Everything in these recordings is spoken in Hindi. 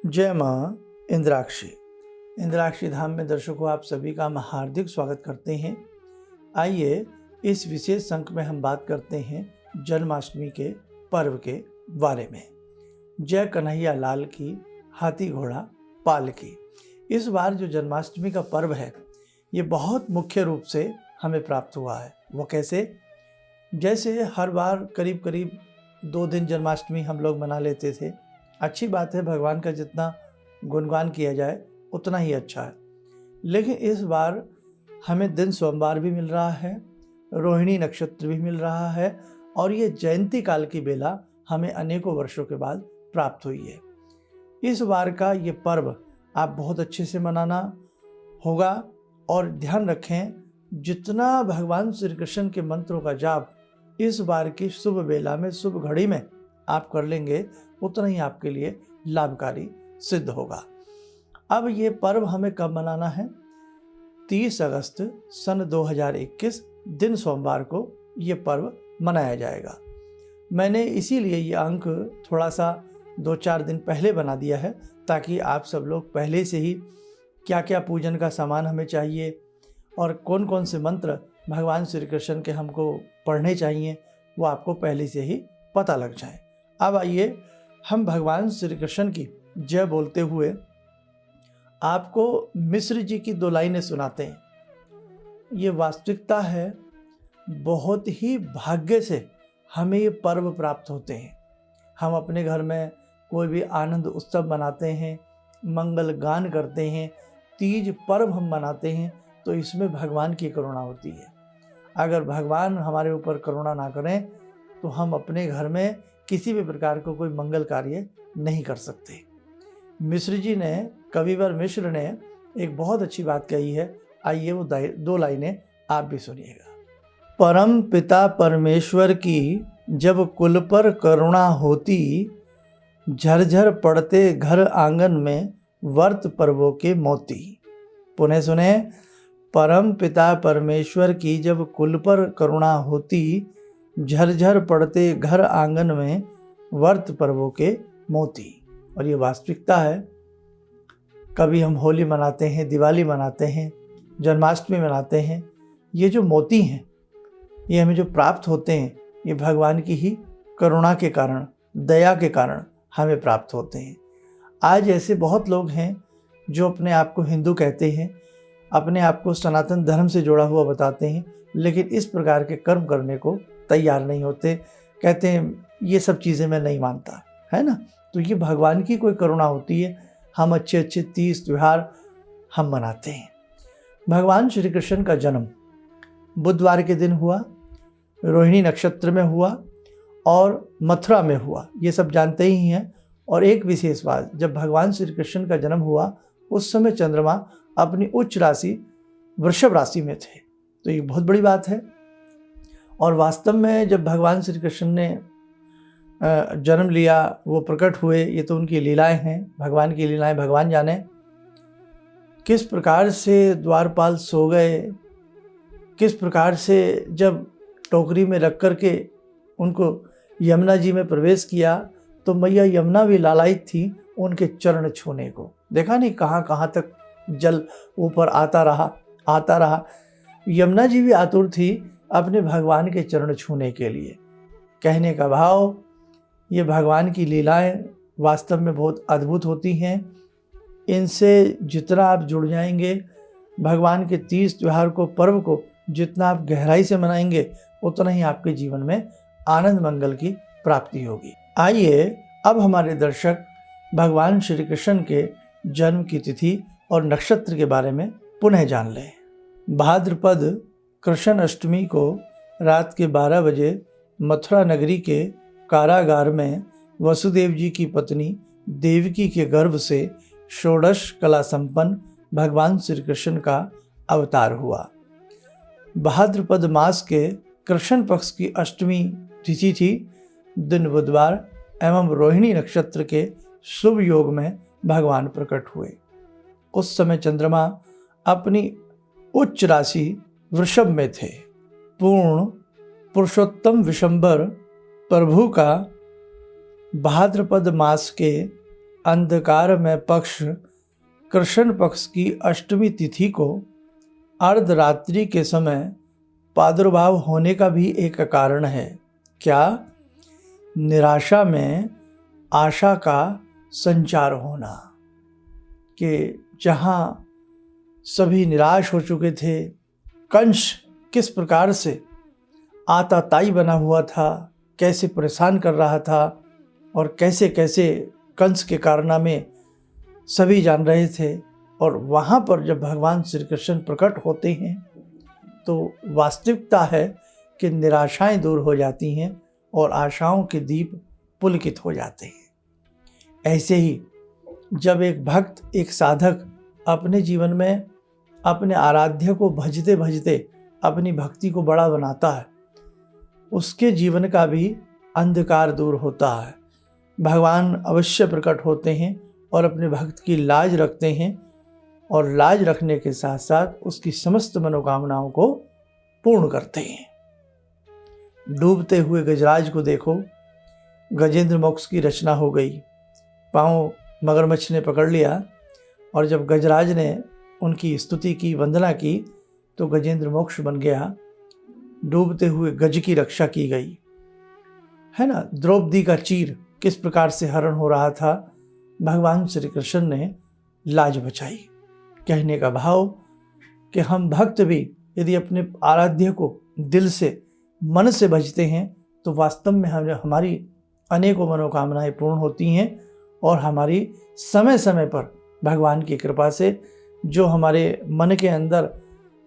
जय माँ इंद्राक्षी। इंद्राक्षी धाम में दर्शकों आप सभी का हम हार्दिक स्वागत करते हैं। आइए इस विशेष अंक में हम बात करते हैं जन्माष्टमी के पर्व के बारे में। जय कन्हैया लाल की, हाथी घोड़ा पाल की। इस बार जो जन्माष्टमी का पर्व है ये बहुत मुख्य रूप से हमें प्राप्त हुआ है। वो कैसे? जैसे हर बार करीब करीब 2 दिन जन्माष्टमी हम लोग मना लेते थे। अच्छी बात है, भगवान का जितना गुणगान किया जाए उतना ही अच्छा है। लेकिन इस बार हमें दिन सोमवार भी मिल रहा है, रोहिणी नक्षत्र भी मिल रहा है और ये जयंती काल की बेला हमें अनेकों वर्षों के बाद प्राप्त हुई है। इस बार का ये पर्व आप बहुत अच्छे से मनाना होगा और ध्यान रखें, जितना भगवान श्री कृष्ण के मंत्रों का जाप इस बार की शुभ बेला में, शुभ घड़ी में आप कर लेंगे उतना ही आपके लिए लाभकारी सिद्ध होगा। अब ये पर्व हमें कब मनाना है? 30 अगस्त सन 2021 दिन सोमवार को ये पर्व मनाया जाएगा। मैंने इसीलिए ये अंक थोड़ा सा 2-4 दिन पहले बना दिया है ताकि आप सब लोग पहले से ही क्या क्या पूजन का सामान हमें चाहिए और कौन कौन से मंत्र भगवान श्री कृष्ण के हमको पढ़ने चाहिए वो आपको पहले से ही पता लग जाए। अब आइए हम भगवान श्री कृष्ण की जय बोलते हुए आपको मिश्र जी की 2 लाइनें सुनाते हैं। ये वास्तविकता है, बहुत ही भाग्य से हमें ये पर्व प्राप्त होते हैं। हम अपने घर में कोई भी आनंद उत्सव मनाते हैं, मंगल गान करते हैं, तीज पर्व हम मनाते हैं तो इसमें भगवान की करुणा होती है। अगर भगवान हमारे ऊपर करुणा ना करें तो हम अपने घर में किसी भी प्रकार को कोई मंगल कार्य नहीं कर सकते। मिश्र जी ने, कविवर मिश्र ने एक बहुत अच्छी बात कही है। आइए वो 2 लाइनें आप भी सुनिएगा। परम पिता परमेश्वर की जब कुल पर करुणा होती, झरझर पड़ते घर आंगन में वर्त पर्वों के मोती। पुनः सुने, परम पिता परमेश्वर की जब कुल पर करुणा होती, झरझर पड़ते घर आंगन में वर्त पर्वों के मोती। और ये वास्तविकता है। कभी हम होली मनाते हैं, दिवाली मनाते हैं, जन्माष्टमी मनाते हैं, ये जो मोती हैं ये हमें जो प्राप्त होते हैं ये भगवान की ही करुणा के कारण, दया के कारण हमें प्राप्त होते हैं। आज ऐसे बहुत लोग हैं जो अपने आप को हिंदू कहते हैं, अपने आप को सनातन धर्म से जुड़ा हुआ बताते हैं, लेकिन इस प्रकार के कर्म करने को तैयार नहीं होते। कहते हैं ये सब चीज़ें मैं नहीं मानता, है ना। तो ये भगवान की कोई करुणा होती है। हम अच्छे अच्छे तीज त्योहार हम मनाते हैं। भगवान श्री कृष्ण का जन्म बुधवार के दिन हुआ, रोहिणी नक्षत्र में हुआ और मथुरा में हुआ, ये सब जानते ही हैं। और एक विशेष बात, जब भगवान श्री कृष्ण का जन्म हुआ उस समय चंद्रमा अपनी उच्च राशि वृषभ राशि में थे, तो ये बहुत बड़ी बात है। और वास्तव में जब भगवान श्री कृष्ण ने जन्म लिया, वो प्रकट हुए, ये तो उनकी लीलाएं हैं, भगवान की लीलाएं भगवान जाने। किस प्रकार से द्वारपाल सो गए, किस प्रकार से जब टोकरी में रख कर के उनको यमुना जी में प्रवेश किया तो मैया यमुना भी लालायित थी उनके चरण छूने को। देखा नहीं कहाँ कहाँ तक जल ऊपर आता रहा। यमुना जी भी आतुर थी अपने भगवान के चरण छूने के लिए। कहने का भाव, ये भगवान की लीलाएं वास्तव में बहुत अद्भुत होती हैं। इनसे जितना आप जुड़ जाएंगे, भगवान के तीज त्योहार को, पर्व को जितना आप गहराई से मनाएंगे उतना ही आपके जीवन में आनंद मंगल की प्राप्ति होगी। आइए अब हमारे दर्शक भगवान श्री कृष्ण के जन्म की तिथि और नक्षत्र के बारे में पुनः जान लें। भाद्रपद कृष्ण अष्टमी को रात के 12 बजे मथुरा नगरी के कारागार में वसुदेव जी की पत्नी देवकी के गर्भ से षोडश कला संपन्न भगवान श्री कृष्ण का अवतार हुआ। भाद्रपद मास के कृष्ण पक्ष की अष्टमी तिथि थी। दिन बुधवार एवं रोहिणी नक्षत्र के शुभ योग में भगवान प्रकट हुए। उस समय चंद्रमा अपनी उच्च राशि वृषभ में थे। पूर्ण पुरुषोत्तम विशंबर प्रभु का भाद्रपद मास के अंधकार में पक्ष कृष्ण पक्ष की अष्टमी तिथि को अर्धरात्रि के समय प्रादुर्भाव होने का भी एक कारण है। क्या? निराशा में आशा का संचार होना, कि जहाँ सभी निराश हो चुके थे, कंस किस प्रकार से आताताई बना हुआ था, कैसे परेशान कर रहा था और कैसे कैसे कंस के कारनामे सभी जान रहे थे, और वहाँ पर जब भगवान श्री कृष्ण प्रकट होते हैं तो वास्तविकता है कि निराशाएं दूर हो जाती हैं और आशाओं के दीप पुलकित हो जाते हैं। ऐसे ही जब एक भक्त, एक साधक अपने जीवन में अपने आराध्य को भजते भजते अपनी भक्ति को बड़ा बनाता है, उसके जीवन का भी अंधकार दूर होता है। भगवान अवश्य प्रकट होते हैं और अपने भक्त की लाज रखते हैं, और लाज रखने के साथ साथ उसकी समस्त मनोकामनाओं को पूर्ण करते हैं। डूबते हुए गजराज को देखो, गजेंद्र मोक्ष की रचना हो गई, पाँव मगरमच्छ ने पकड़ लिया, और जब गजराज ने उनकी स्तुति की, वंदना की, तो गजेंद्र मोक्ष बन गया। डूबते हुए गज की रक्षा की गई, है ना। द्रौपदी का चीर किस प्रकार से हरण हो रहा था, भगवान श्री कृष्ण ने लाज बचाई। कहने का भाव कि हम भक्त भी यदि अपने आराध्य को दिल से, मन से भजते हैं तो वास्तव में हमारी अनेकों मनोकामनाएं पूर्ण होती हैं, और हमारी समय समय पर भगवान की कृपा से जो हमारे मन के अंदर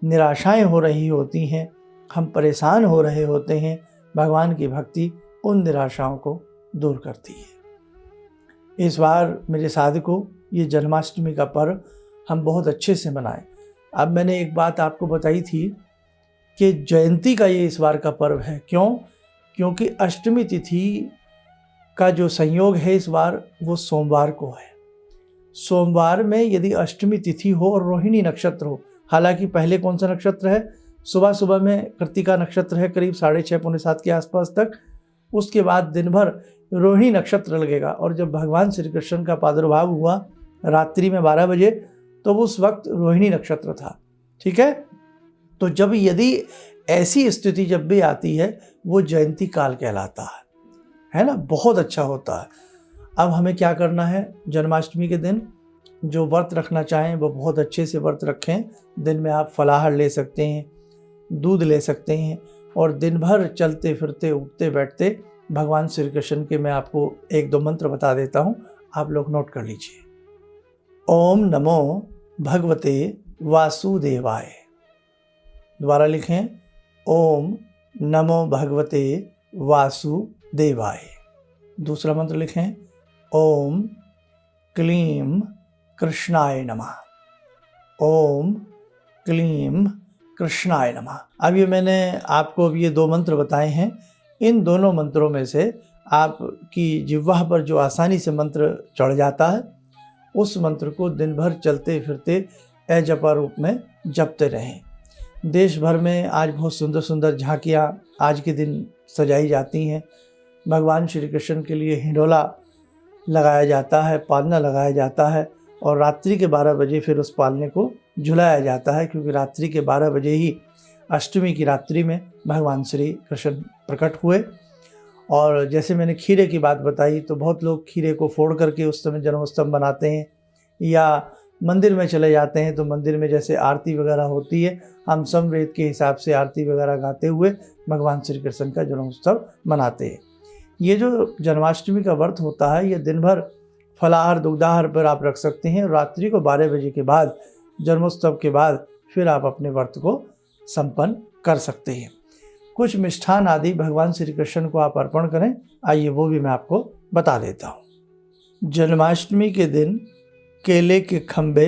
निराशाएं हो रही होती हैं, हम परेशान हो रहे होते हैं, भगवान की भक्ति उन निराशाओं को दूर करती है। इस बार मेरे साधकों, ये जन्माष्टमी का पर्व हम बहुत अच्छे से मनाएं। अब मैंने एक बात आपको बताई थी कि जयंती का ये इस बार का पर्व है। क्यों? क्योंकि अष्टमी तिथि का जो संयोग है इस बार वो सोमवार को है। सोमवार में यदि अष्टमी तिथि हो और रोहिणी नक्षत्र हो, हालांकि पहले कौन सा नक्षत्र है, सुबह सुबह में कृत्तिका नक्षत्र है करीब 6:30 पौने 7 के आसपास तक, उसके बाद दिन भर रोहिणी नक्षत्र लगेगा, और जब भगवान श्री कृष्ण का प्रादुर्भाव हुआ रात्रि में 12 बजे, तो उस वक्त रोहिणी नक्षत्र था। ठीक है, तो जब यदि ऐसी स्थिति जब भी आती है, वो जयंती काल कहलाता है ना, बहुत अच्छा होता है। अब हमें क्या करना है, जन्माष्टमी के दिन जो व्रत रखना चाहें वो बहुत अच्छे से व्रत रखें। दिन में आप फलाहार ले सकते हैं, दूध ले सकते हैं, और दिन भर चलते फिरते, उठते बैठते भगवान श्री कृष्ण के मैं आपको 1-2 मंत्र बता देता हूँ, आप लोग नोट कर लीजिए। ओम नमो भगवते वासुदेवाय। दोबारा लिखें, ओम नमो भगवते वासुदेवाय। दूसरा मंत्र लिखें, ओम क्लीं कृष्णाय नमः। ओम क्लीं कृष्णाय नमः। अब ये मैंने आपको अब ये 2 मंत्र बताए हैं। इन दोनों मंत्रों में से आपकी जिह्वा पर जो आसानी से मंत्र चढ़ जाता है, उस मंत्र को दिन भर चलते फिरते अजपा रूप में जपते रहें। देश भर में आज बहुत सुंदर सुंदर झांकियाँ आज के दिन सजाई जाती हैं। भगवान श्री कृष्ण के लिए हिंडोला लगाया जाता है, पालना लगाया जाता है, और रात्रि के 12 बजे फिर उस पालने को झुलाया जाता है, क्योंकि रात्रि के 12 बजे ही अष्टमी की रात्रि में भगवान श्री कृष्ण प्रकट हुए। और जैसे मैंने खीरे की बात बताई, तो बहुत लोग खीरे को फोड़ करके उस समय जन्मोत्सव मनाते हैं, या मंदिर में चले जाते हैं तो मंदिर में जैसे आरती वगैरह होती है, हम समवेद के हिसाब से आरती वगैरह गाते हुए भगवान श्री कृष्ण का जन्मोत्सव मनाते हैं। ये जो जन्माष्टमी का व्रत होता है, ये दिन भर फलाहार दुग्धाहार पर आप रख सकते हैं। रात्रि को 12 बजे के बाद, जन्मोत्सव के बाद, फिर आप अपने व्रत को संपन्न कर सकते हैं। कुछ मिष्ठान आदि भगवान श्री कृष्ण को आप अर्पण करें। आइए वो भी मैं आपको बता देता हूँ। जन्माष्टमी के दिन केले के खंबे,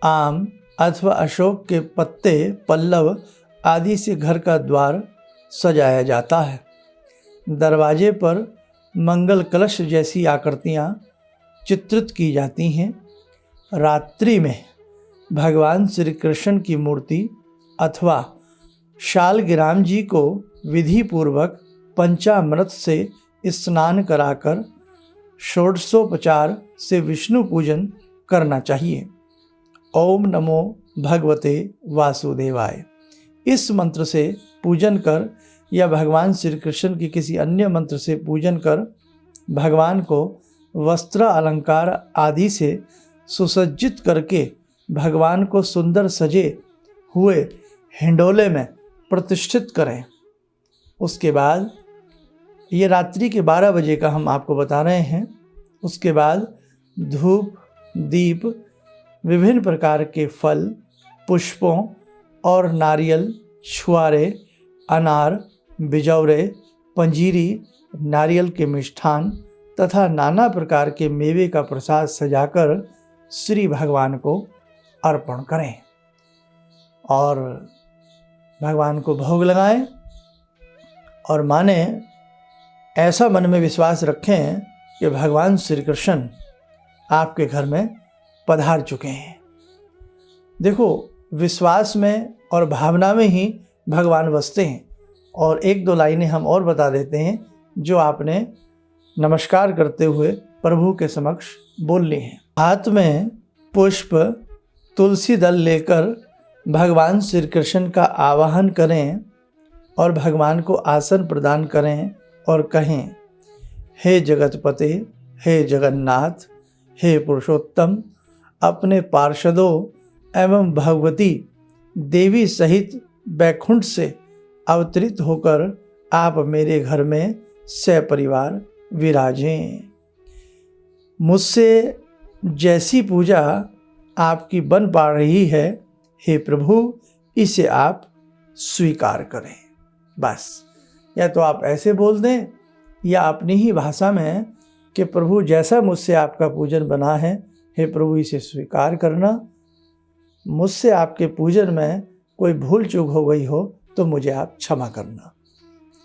आम अथवा अशोक के पत्ते, पल्लव आदि से घर का द्वार सजाया जाता है। दरवाजे पर मंगल कलश जैसी आकृतियाँ चित्रित की जाती हैं। रात्रि में भगवान श्री कृष्ण की मूर्ति अथवा शालग्राम जी को विधि पूर्वक पंचामृत से स्नान कराकर षोडशोपचार से विष्णु पूजन करना चाहिए। ओम नमो भगवते वासुदेवाय। इस मंत्र से पूजन कर या भगवान श्री कृष्ण की किसी अन्य मंत्र से पूजन कर भगवान को वस्त्र अलंकार आदि से सुसज्जित करके भगवान को सुंदर सजे हुए हिंडोले में प्रतिष्ठित करें। उसके बाद ये रात्रि के 12 बजे का हम आपको बता रहे हैं। उसके बाद धूप दीप विभिन्न प्रकार के फल पुष्पों और नारियल छुआरे अनार बिजौरे पंजीरी नारियल के मिष्ठान तथा नाना प्रकार के मेवे का प्रसाद सजाकर श्री भगवान को अर्पण करें और भगवान को भोग लगाएं और माने ऐसा मन में विश्वास रखें कि भगवान श्री कृष्ण आपके घर में पधार चुके हैं। देखो, विश्वास में और भावना में ही भगवान बसते हैं। और 1-2 लाइनें हम और बता देते हैं जो आपने नमस्कार करते हुए प्रभु के समक्ष बोलनी है। हाथ में पुष्प तुलसी दल लेकर भगवान श्री कृष्ण का आवाहन करें और भगवान को आसन प्रदान करें और कहें, हे जगतपते, हे जगन्नाथ, हे पुरुषोत्तम, अपने पार्षदों एवं भगवती देवी सहित बैकुंठ से अवतरित होकर आप मेरे घर में सपरिवार विराजें। मुझसे जैसी पूजा आपकी बन पा रही है, हे प्रभु, इसे आप स्वीकार करें। बस, या तो आप ऐसे बोल दें या अपनी ही भाषा में कि प्रभु, जैसा मुझसे आपका पूजन बना है, हे प्रभु, इसे स्वीकार करना। मुझसे आपके पूजन में कोई भूल चूक हो गई हो तो मुझे आप क्षमा करना।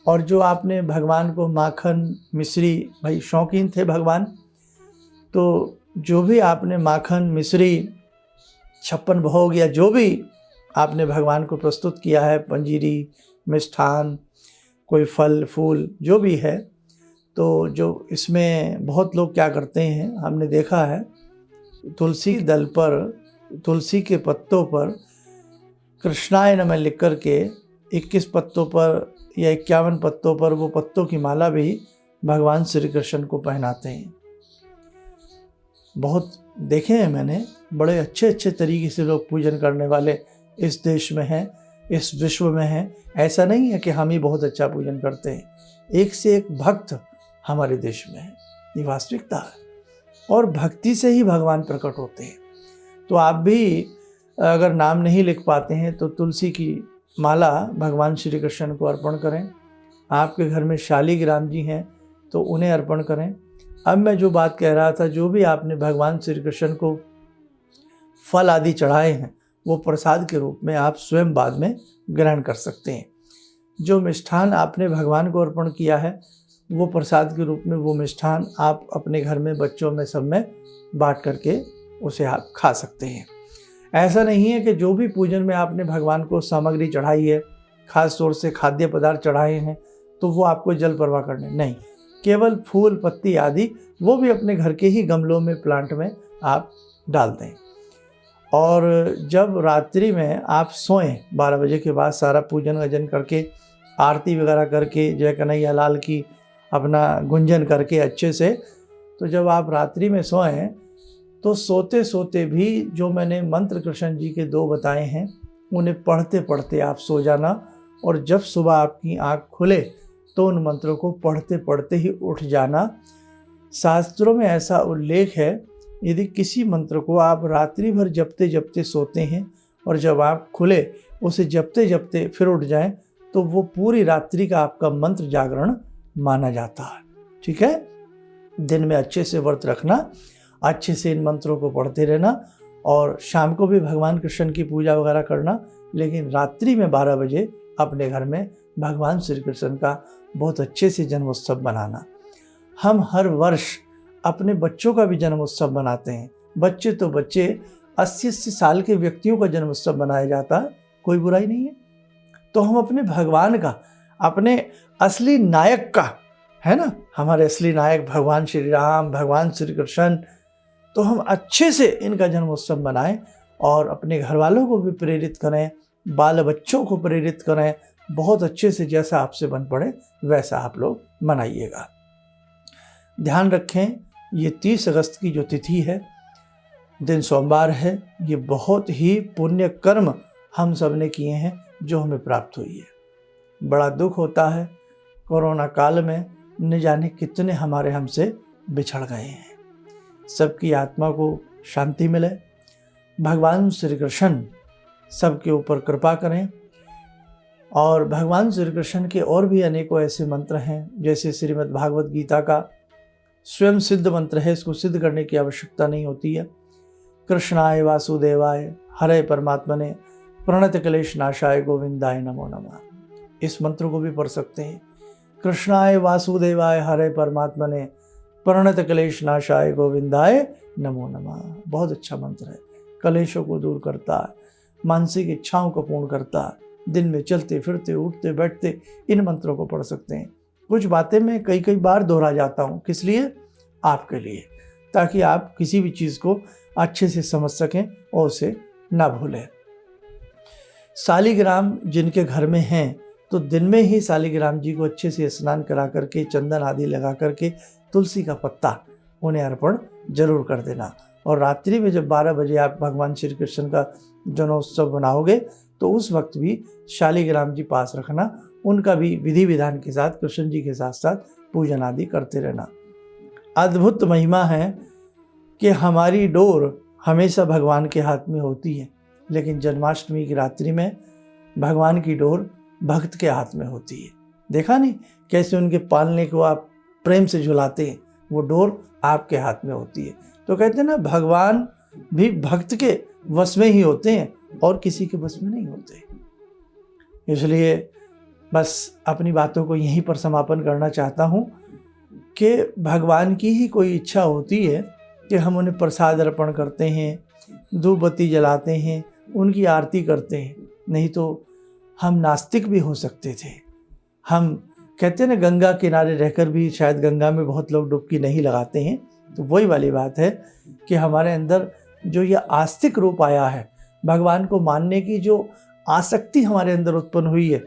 और जो आपने भगवान को माखन मिश्री, भाई शौकीन थे भगवान, तो जो भी आपने माखन मिश्री 56 भोग या जो भी आपने भगवान को प्रस्तुत किया है, पंजीरी मिष्ठान कोई फल फूल जो भी है, तो जो इसमें बहुत लोग क्या करते हैं, हमने देखा है, तुलसी दल पर, तुलसी के पत्तों पर कृष्णाय नमः लिख कर के 21 पत्तों पर या 51 पत्तों पर वो पत्तों की माला भी भगवान श्री कृष्ण को पहनाते हैं। बहुत देखे हैं मैंने, बड़े अच्छे अच्छे तरीके से लोग पूजन करने वाले इस देश में हैं, इस विश्व में हैं। ऐसा नहीं है कि हम ही बहुत अच्छा पूजन करते हैं, एक से एक भक्त हमारे देश में है, ये वास्तविकता है। और भक्ति से ही भगवान प्रकट होते हैं। तो आप भी अगर नाम नहीं लिख पाते हैं तो तुलसी की माला भगवान श्री कृष्ण को अर्पण करें। आपके घर में शालिग्राम जी हैं तो उन्हें अर्पण करें। अब मैं जो बात कह रहा था, जो भी आपने भगवान श्री कृष्ण को फल आदि चढ़ाए हैं वो प्रसाद के रूप में आप स्वयं बाद में ग्रहण कर सकते हैं। जो मिष्ठान आपने भगवान को अर्पण किया है वो प्रसाद के रूप में वो मिष्ठान आप अपने घर में बच्चों में सब में बांट करके उसे आप खा सकते हैं। ऐसा नहीं है कि जो भी पूजन में आपने भगवान को सामग्री चढ़ाई है, खास तौर से खाद्य पदार्थ चढ़ाए हैं, तो वो आपको जल प्रवाह करने नहीं, केवल फूल पत्ती आदि वो भी अपने घर के ही गमलों में प्लांट में आप डाल दें। और जब रात्रि में आप सोएं 12 बजे के बाद सारा पूजन वजन करके आरती वगैरह करके जय कन्हैया लाल की अपना गुंजन करके अच्छे से, तो जब आप रात्रि में सोएं तो सोते सोते भी जो मैंने मंत्र कृष्ण जी के 2 बताए हैं उन्हें पढ़ते पढ़ते आप सो जाना। और जब सुबह आपकी आँख खुले तो उन मंत्रों को पढ़ते पढ़ते ही उठ जाना। शास्त्रों में ऐसा उल्लेख है, यदि किसी मंत्र को आप रात्रि भर जपते जपते सोते हैं और जब आप खुले उसे जपते जपते फिर उठ जाएं तो वो पूरी रात्रि का आपका मंत्र जागरण माना जाता है। ठीक है, दिन में अच्छे से व्रत रखना, अच्छे से इन मंत्रों को पढ़ते रहना और शाम को भी भगवान कृष्ण की पूजा वगैरह करना, लेकिन रात्रि में 12 बजे अपने घर में भगवान श्री कृष्ण का बहुत अच्छे से जन्मोत्सव मनाना। हम हर वर्ष अपने बच्चों का भी जन्मोत्सव मनाते हैं। बच्चे तो बच्चे, 80-80 साल के व्यक्तियों का जन्मोत्सव मनाया जाता है, कोई बुराई नहीं है। तो हम अपने भगवान का, अपने असली नायक का है ना, हमारे असली नायक भगवान श्री राम, भगवान श्री कृष्ण। तो हम अच्छे से इनका जन्मोत्सव मनाएं और अपने घर वालों को भी प्रेरित करें, बाल बच्चों को प्रेरित करें, बहुत अच्छे से, जैसा आपसे बन पड़े वैसा आप लोग मनाइएगा। ध्यान रखें, ये 30 अगस्त की जो तिथि है, दिन सोमवार है, ये बहुत ही पुण्य कर्म हम सब ने किए हैं जो हमें प्राप्त हुई है। बड़ा दुख होता है, कोरोना काल में न जाने कितने हमारे हमसे बिछड़ गए हैं। सबकी आत्मा को शांति मिले, भगवान श्री कृष्ण सबके ऊपर कृपा करें। और भगवान श्री कृष्ण के और भी अनेकों ऐसे मंत्र हैं, जैसे श्रीमद् भागवत गीता का स्वयं सिद्ध मंत्र है, इसको सिद्ध करने की आवश्यकता नहीं होती है। कृष्णाय वासुदेवाय हरे परमात्मने प्रणत क्लेश नाशाय गोविंदाय नमो नमः, इस मंत्र को भी पढ़ सकते हैं। कृष्णाय वासुदेवाय हरे परमात्मने प्रणत क्लेश नाशाय गोविंदाय नमो नमः, बहुत अच्छा मंत्र है, कलेशों को दूर करता है, मानसिक इच्छाओं को पूर्ण करता है। दिन में चलते फिरते उठते बैठते इन मंत्रों को पढ़ सकते हैं। कुछ बातें मैं कई बार दोहरा जाता हूँ, किस लिए? आपके लिए, ताकि आप किसी भी चीज़ को अच्छे से समझ सकें और उसे ना भूलें। शालिग्राम जिनके घर में हैं, तो दिन में ही शालिग्राम जी को अच्छे से स्नान करा करके, चंदन आदि लगा करके, तुलसी का पत्ता उन्हें अर्पण जरूर कर देना। और रात्रि में जब 12 बजे आप भगवान श्री कृष्ण का जन्मोत्सव मनाओगे, तो उस वक्त भी शालिग्राम जी पास रखना, उनका भी विधि विधान के साथ कृष्ण जी के साथ साथ पूजन आदि करते रहना। अद्भुत महिमा है कि हमारी डोर हमेशा भगवान के हाथ में होती है, लेकिन जन्माष्टमी की रात्रि में भगवान की डोर भक्त के हाथ में होती है। देखा नहीं कैसे उनके पालने को आप प्रेम से झुलाते हैं, वो डोर आपके हाथ में होती है। तो कहते हैं ना, भगवान भी भक्त के वश में ही होते हैं और किसी के वश में नहीं होते। इसलिए बस अपनी बातों को यहीं पर समापन करना चाहता हूँ कि भगवान की ही कोई इच्छा होती है कि हम उन्हें प्रसाद अर्पण करते हैं, धूप बत्ती जलाते हैं, उनकी आरती करते हैं। नहीं तो हम नास्तिक भी हो सकते थे। हम कहते हैं ना, गंगा किनारे रहकर भी शायद गंगा में बहुत लोग डुबकी नहीं लगाते हैं। तो वही वाली बात है कि हमारे अंदर जो ये आस्तिक रूप आया है, भगवान को मानने की जो आसक्ति हमारे अंदर उत्पन्न हुई है,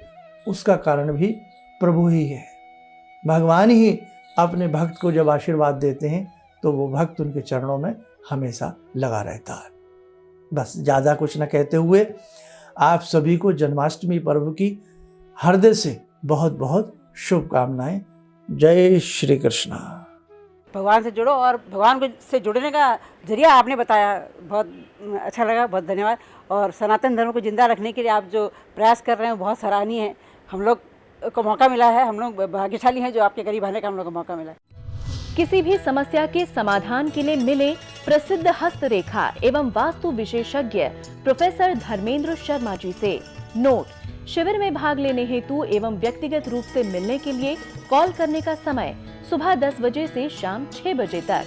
उसका कारण भी प्रभु ही है। भगवान ही अपने भक्त को जब आशीर्वाद देते हैं, तो वो भक्त उनके चरणों में हमेशा लगा रहता है। बस ज़्यादा कुछ न कहते हुए आप सभी को जन्माष्टमी पर्व की हृदय से बहुत बहुत शुभकामनाएं। जय श्री कृष्ण। भगवान से जुड़ो, और भगवान को से जुड़ने का जरिया आपने बताया, बहुत अच्छा लगा, बहुत धन्यवाद। और सनातन धर्म को जिंदा रखने के लिए आप जो प्रयास कर रहे हैं बहुत सराहनीय है। हम लोग को मौका मिला है, हम लोग भाग्यशाली हैं जो आपके करीब आने का हम लोग को मौका मिला है। किसी भी समस्या के समाधान के लिए मिले प्रसिद्ध हस्तरेखा एवं वास्तु विशेषज्ञ प्रोफेसर धर्मेंद्र शर्मा जी से। नोट: शिविर में भाग लेने हेतु एवं व्यक्तिगत रूप से मिलने के लिए कॉल करने का समय सुबह 10 बजे से शाम 6 बजे तक।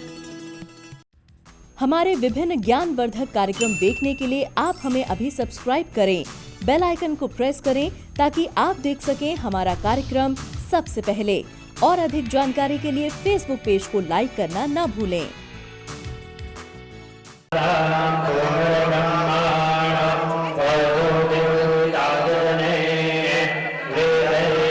हमारे विभिन्न ज्ञानवर्धक कार्यक्रम देखने के लिए आप हमें अभी सब्सक्राइब करें, बेल आइकन को प्रेस करें ताकि आप देख सकें हमारा कार्यक्रम सबसे पहले। और अधिक जानकारी के लिए फेसबुक पेज को लाइक करना न भूलें।